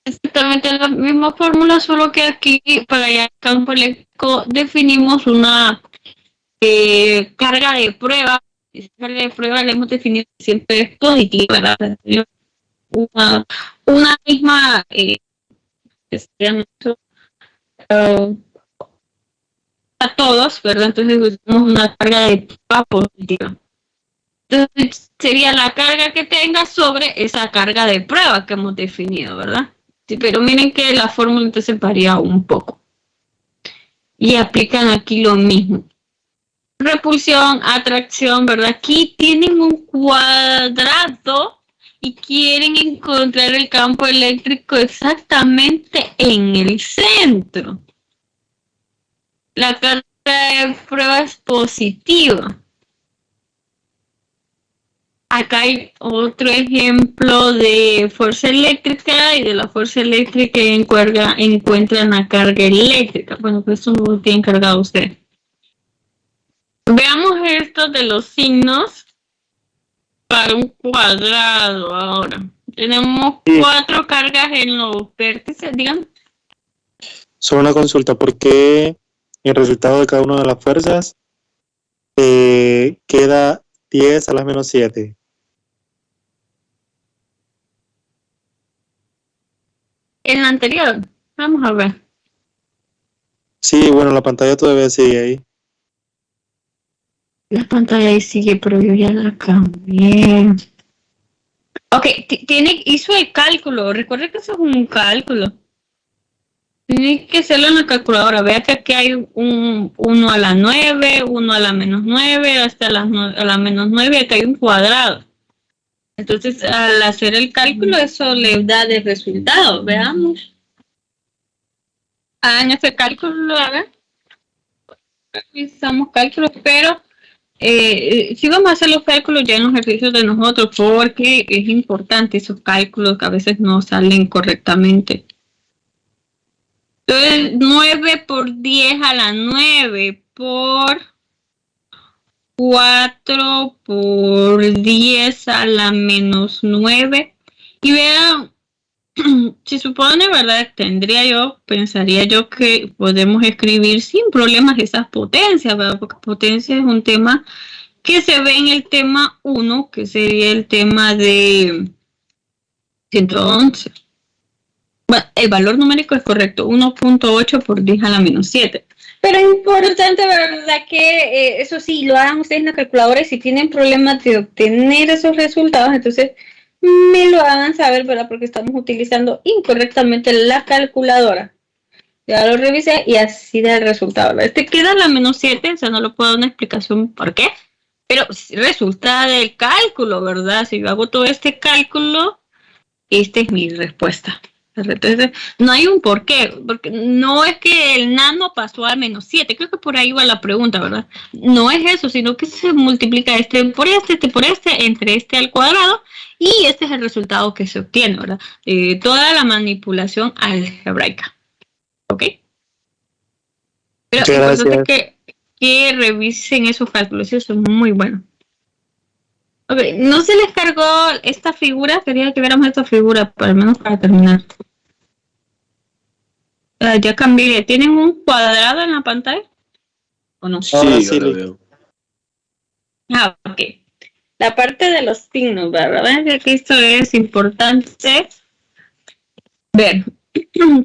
Exactamente la misma fórmula, solo que aquí para allá el campo eléctrico definimos una carga de prueba. Esa carga de prueba la hemos definido siempre es positiva, ¿verdad? Una misma a todos, ¿verdad? Entonces usamos una carga de prueba positiva. Entonces sería la carga que tenga sobre esa carga de prueba que hemos definido, ¿verdad? Sí, pero miren que la fórmula entonces varía un poco. Y aplican aquí lo mismo. Repulsión, atracción, ¿verdad? Aquí tienen un cuadrado y quieren encontrar el campo eléctrico exactamente en el centro. La carga de prueba es positiva. Acá hay otro ejemplo de fuerza eléctrica y de la fuerza eléctrica que encuentran la carga eléctrica. Bueno, pues eso no lo tienen cargado usted. Veamos esto de los signos para un cuadrado ahora. Tenemos 4 cargas en los vértices, digan. Solo una consulta, ¿por qué el resultado de cada una de las fuerzas queda 10 a la menos 7? En la anterior, vamos a ver. Sí, bueno, la pantalla todavía sigue ahí. La pantalla ahí sigue, pero yo ya la cambié. Ok, hizo el cálculo. Recuerda que eso es un cálculo. Tiene que hacerlo en la calculadora. Vea que aquí hay un 1 a la 9, 1 a la menos 9, hasta a la menos 9, acá hay un cuadrado. Entonces, al hacer el cálculo, eso le da de resultado. Veamos. Hagan ese cálculo, a ver. Revisamos cálculos, pero sí vamos a hacer los cálculos ya en los ejercicios de nosotros, porque es importante esos cálculos que a veces no salen correctamente. Entonces, 9 por 10 a la 9 por 4 por 10 a la menos 9. Y vean, se supone, ¿verdad? Pensaría yo que podemos escribir sin problemas esas potencias, ¿verdad? Porque potencia es un tema que se ve en el tema 1, que sería el tema de 111. Bueno, el valor numérico es correcto, 1.8 por 10 a la menos 7. Pero es importante, ¿verdad? Que eso sí, lo hagan ustedes en la calculadora y si tienen problemas de obtener esos resultados, entonces me lo hagan saber, ¿verdad? Porque estamos utilizando incorrectamente la calculadora. Ya lo revisé y así da el resultado, ¿verdad? Queda la menos 7, o sea, no le puedo dar una explicación por qué, pero resulta del cálculo, ¿verdad? Si yo hago todo este cálculo, esta es mi respuesta. Entonces, no hay un por qué, porque no es que el nano pasó a menos 7, creo que por ahí va la pregunta, ¿verdad? No es eso, sino que se multiplica este por este, entre este al cuadrado, y este es el resultado que se obtiene, ¿verdad? Toda la manipulación algebraica, ¿ok? Pero es importante que revisen esos cálculos, eso es muy bueno. Ok, no se les cargó esta figura, quería que viéramos esta figura, al menos para terminar. Ya cambié, ¿tienen un cuadrado en la pantalla? ¿O no? Sí, sí, lo veo. Ah, ok. La parte de los signos, ¿verdad? Que esto es importante ver.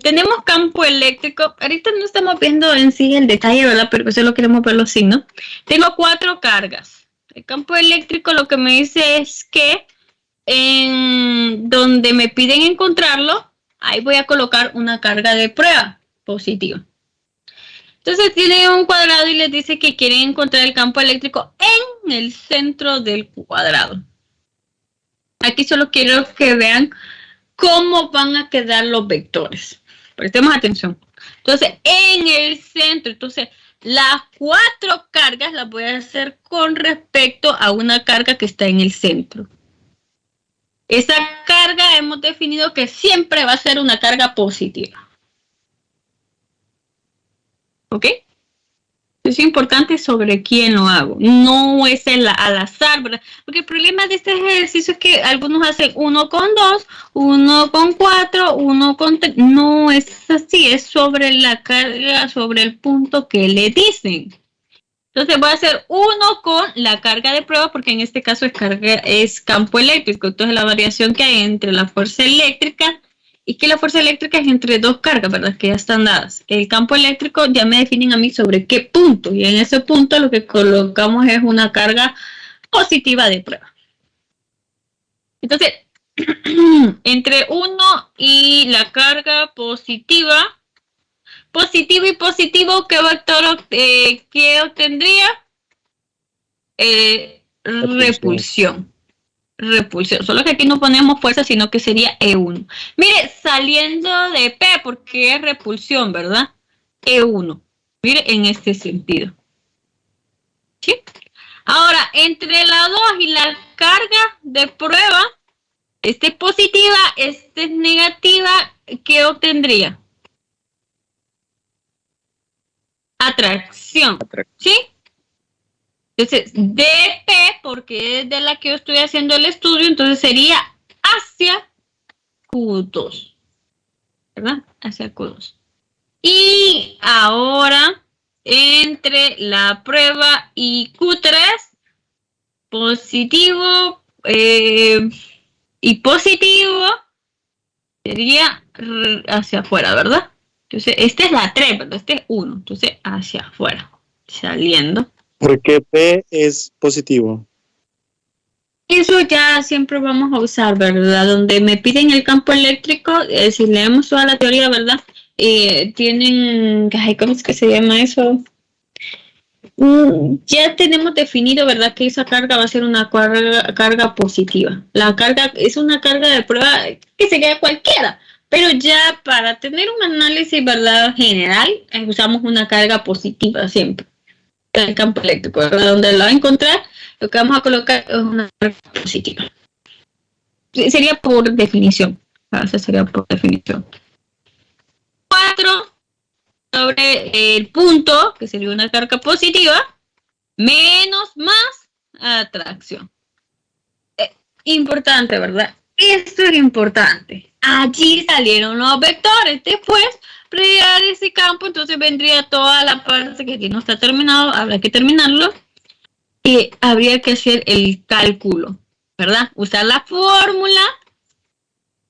Tenemos campo eléctrico. Ahorita no estamos viendo en sí el detalle, ¿verdad? Pero solo queremos ver los signos. Tengo 4 cargas. El campo eléctrico lo que me dice es que en donde me piden encontrarlo, ahí voy a colocar una carga de prueba positiva. Entonces tiene un cuadrado y les dice que quieren encontrar el campo eléctrico en el centro del cuadrado. Aquí solo quiero que vean cómo van a quedar los vectores. Prestemos atención. Entonces, en el centro, entonces, las 4 cargas las voy a hacer con respecto a una carga que está en el centro. Esa carga hemos definido que siempre va a ser una carga positiva. ¿Ok? Es importante sobre quién lo hago. No es al azar, ¿verdad? Porque el problema de este ejercicio es que algunos hacen 1 con 2, 1 con 4, 1 con 3. No es así, es sobre la carga, sobre el punto que le dicen. Entonces voy a hacer 1 con la carga de prueba, porque en este caso es campo eléctrico. Entonces la variación que hay entre la fuerza eléctrica y que la fuerza eléctrica es entre 2 cargas, ¿verdad? Que ya están dadas. El campo eléctrico ya me definen a mí sobre qué punto. Y en ese punto lo que colocamos es una carga positiva de prueba. Entonces, entre 1 y la carga positiva, positivo y positivo, ¿qué vector qué obtendría? Repulsión. Solo que aquí no ponemos fuerza, sino que sería E1. Mire, saliendo de P, porque es repulsión, ¿verdad? E1. Mire, en este sentido. ¿Sí? Ahora, entre la 2 y la carga de prueba, esta es positiva, esta es negativa, ¿qué obtendría? Atracción. ¿Sí? Entonces, DP, porque es de la que yo estoy haciendo el estudio, entonces sería hacia Q2, ¿verdad? Hacia Q2. Y ahora, entre la prueba y Q3, positivo y positivo, sería hacia afuera, ¿verdad? Entonces, esta es la 3, pero este es 1. Entonces, hacia afuera, saliendo. ¿Por qué P es positivo? Eso ya siempre vamos a usar, ¿verdad? Donde me piden el campo eléctrico, si leemos toda la teoría, ¿verdad? Tienen, ay, ¿cómo es que se llama eso? Ya tenemos definido, ¿verdad? Que esa carga va a ser una carga positiva. La carga es una carga de prueba que sería cualquiera, pero ya para tener un análisis, ¿verdad? General, usamos una carga positiva siempre. El campo eléctrico, ¿verdad? Donde lo va a encontrar, lo que vamos a colocar es una carga positiva. Sería por definición. Eso sería por definición. 4 sobre el punto, que sería una carga positiva, menos más atracción. Importante, ¿verdad? Esto es importante. Allí salieron los vectores. Después, para llegar a ese campo, entonces vendría toda la parte que aquí no está terminado, habrá que terminarlo. Y habría que hacer el cálculo, ¿verdad? Usar la fórmula.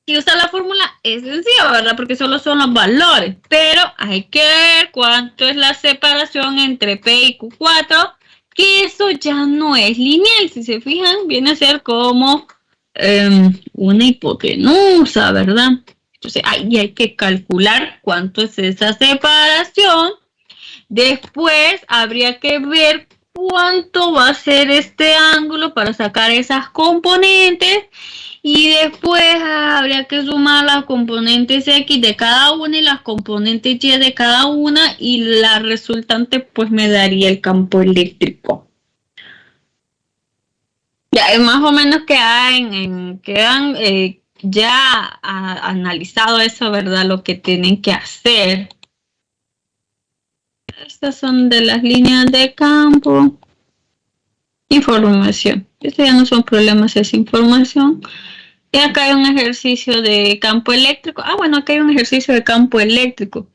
Y usar la fórmula es sencillo, ¿verdad? Porque solo son los valores. Pero hay que ver cuánto es la separación entre P y Q4, que eso ya no es lineal. Si se fijan, viene a ser como una hipotenusa, ¿verdad? Entonces ahí hay que calcular cuánto es esa separación. Después habría que ver cuánto va a ser este ángulo para sacar esas componentes. Y después habría que sumar las componentes X de cada una y las componentes Y de cada una. Y la resultante pues me daría el campo eléctrico. Ya más o menos quedan ya analizado eso, ¿verdad? Lo que tienen que hacer. Estas son de las líneas de campo. Información. Estos ya no son problemas, es información. Y acá hay un ejercicio de campo eléctrico. Bueno, acá hay un ejercicio de campo eléctrico.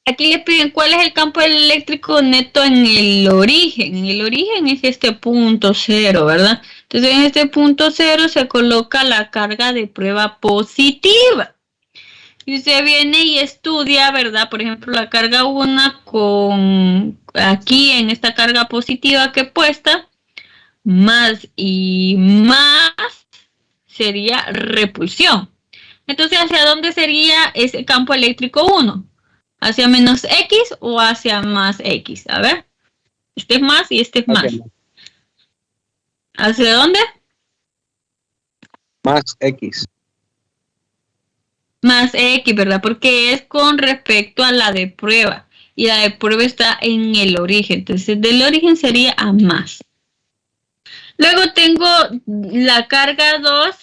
Aquí le piden cuál es el campo eléctrico neto en el origen. En el origen es este punto 0, ¿verdad? Entonces en este punto 0 se coloca la carga de prueba positiva. Y usted viene y estudia, ¿verdad? Por ejemplo, la carga 1 con aquí en esta carga positiva que he puesta, más y más sería repulsión. Entonces, ¿hacia dónde sería ese campo eléctrico 1? ¿Hacia menos X o hacia más X? A ver, este es más y este es más. ¿Hacia dónde? Más X. Más X, ¿verdad? Porque es con respecto a la de prueba. Y la de prueba está en el origen. Entonces, del origen sería a más. Luego tengo la carga 2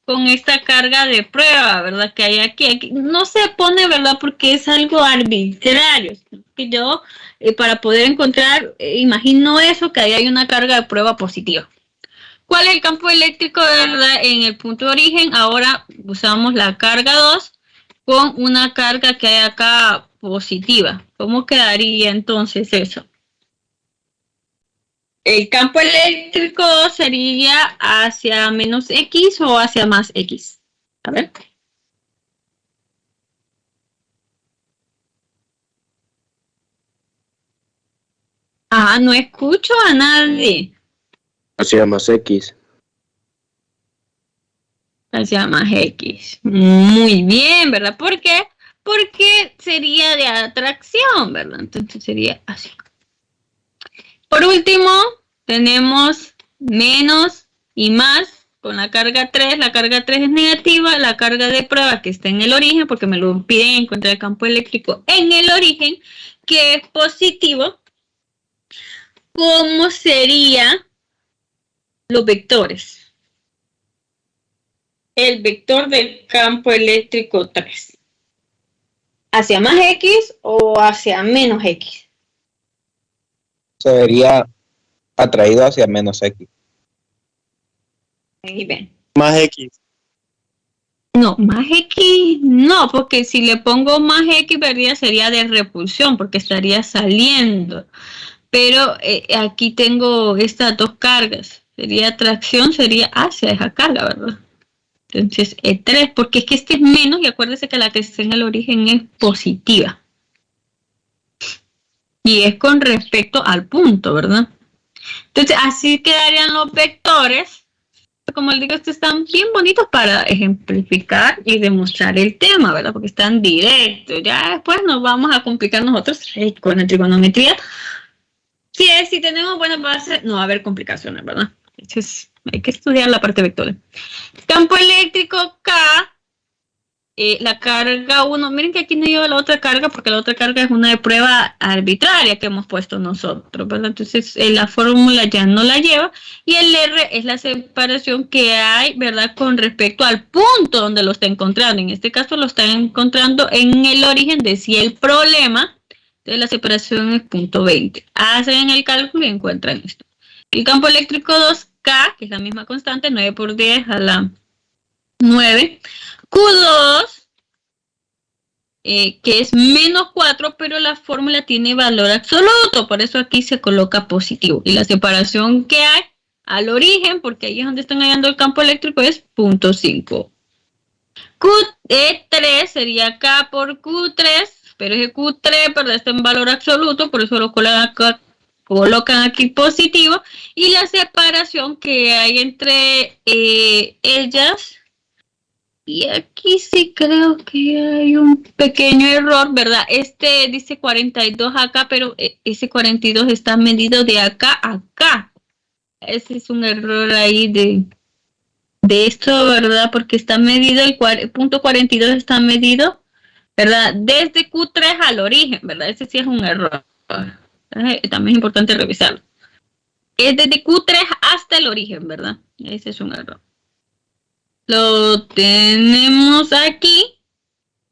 con esta carga de prueba, ¿verdad? Que hay aquí. No se pone, ¿verdad? Porque es algo arbitrario. Que yo, para poder encontrar, imagino eso, que ahí hay una carga de prueba positiva. ¿Cuál es el campo eléctrico, verdad? En el punto de origen, ahora usamos la carga 2 con una carga que hay acá positiva. ¿Cómo quedaría entonces eso? El campo eléctrico sería hacia menos X o hacia más X. A ver. No escucho a nadie. Hacia más X. Hacia más X. Muy bien, ¿verdad? ¿Por qué? Porque sería de atracción, ¿verdad? Entonces sería así. Por último, tenemos menos y más con la carga 3. La carga 3 es negativa. La carga de prueba que está en el origen, porque me lo piden encontrar el campo eléctrico en el origen, que es positivo. ¿Cómo serían los vectores? El vector del campo eléctrico 3. ¿Hacia más X o hacia menos X? Se vería atraído hacia menos X. Ahí ven. Más X. No, más X no, porque si le pongo más X, ¿verdad? Sería de repulsión, porque estaría saliendo. Pero aquí tengo estas dos cargas. Sería atracción, sería hacia esa carga, ¿verdad? Entonces, E3, porque es que este es menos, y acuérdese que la que está en el origen es positiva. Y es con respecto al punto, ¿verdad? Entonces, así quedarían los vectores. Como les digo, estos están bien bonitos para ejemplificar y demostrar el tema, ¿verdad? Porque están directos. Ya después nos vamos a complicar nosotros con la trigonometría. Si tenemos buenas bases, no va a haber complicaciones, ¿verdad? Entonces, hay que estudiar la parte vectorial. Campo eléctrico K, la carga 1. Miren que aquí no lleva la otra carga porque la otra carga es una de prueba arbitraria que hemos puesto nosotros, ¿verdad? Entonces, la fórmula ya no la lleva. Y el R es la separación que hay, ¿verdad? Con respecto al punto donde lo está encontrando. En este caso lo está encontrando en el origen de si el problema de la separación es punto 20. Hacen el cálculo y encuentran esto. El campo eléctrico 2K, que es la misma constante, 9 por 10 a la 9. Q2, que es menos 4, pero la fórmula tiene valor absoluto, por eso aquí se coloca positivo. Y la separación que hay al origen, porque ahí es donde están hallando el campo eléctrico, es 0.5. Q3 sería K por Q3, pero ese Q3, ¿verdad? Está en valor absoluto, por eso lo colocan aquí positivo. Y la separación que hay entre ellas, y aquí sí creo que hay un pequeño error, ¿verdad? Este dice 42 acá, pero ese 42 está medido de acá a acá. Ese es un error ahí de esto, ¿verdad? Porque está medido, el punto 42 está medido, ¿verdad? Desde Q3 al origen, ¿verdad? Ese sí es un error. También es importante revisarlo. Es desde Q3 hasta el origen, ¿verdad? Ese es un error. Lo tenemos aquí.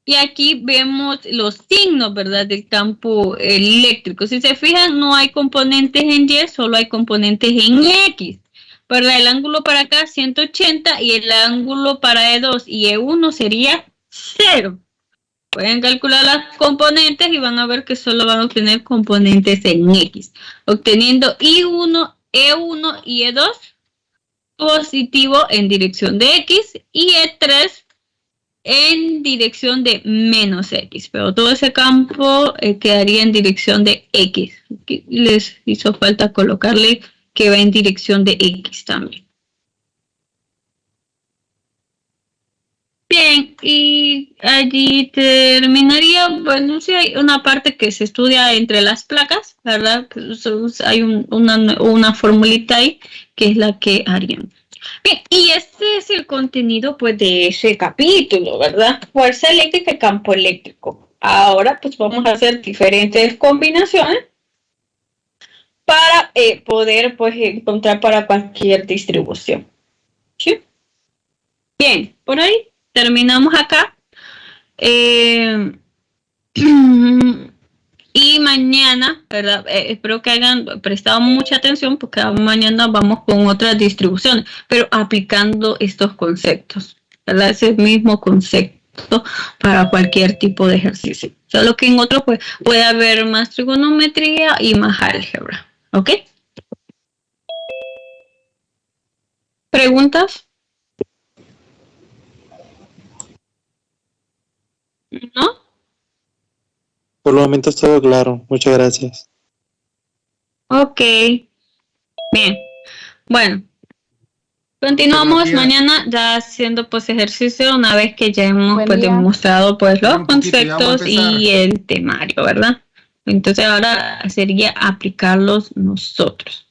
Y aquí vemos los signos, ¿verdad? Del campo eléctrico. Si se fijan, no hay componentes en Y, solo hay componentes en X. ¿Verdad? El ángulo para acá 180 y el ángulo para E2 y E1 sería 0. Pueden calcular las componentes y van a ver que solo van a obtener componentes en X. Obteniendo I1, E1 y E2 positivo en dirección de X y E3 en dirección de menos X, pero todo ese campo quedaría en dirección de X. Aquí les hizo falta colocarle que va en dirección de X también. Bien, y allí terminaría. Bueno, sí hay una parte que se estudia entre las placas, ¿verdad? Pues hay una formulita ahí que es la que harían. Bien, y este es el contenido pues de ese capítulo, ¿verdad? Fuerza eléctrica y campo eléctrico. Ahora pues vamos a hacer diferentes combinaciones para poder pues encontrar para cualquier distribución. ¿Sí? Bien, por ahí terminamos acá. Y mañana, ¿verdad? Espero que hayan prestado mucha atención porque mañana vamos con otras distribuciones, pero aplicando estos conceptos, ¿verdad? Ese mismo concepto para cualquier tipo de ejercicio. Solo que en otro pues, puede haber más trigonometría y más álgebra. ¿Ok? ¿Preguntas? ¿No? Por el momento es todo claro. Muchas gracias. Ok. Bien. Bueno. Continuamos mañana ya haciendo pues ejercicio una vez que ya hemos pues demostrado pues los conceptos y el temario, ¿verdad? Entonces ahora sería aplicarlos nosotros.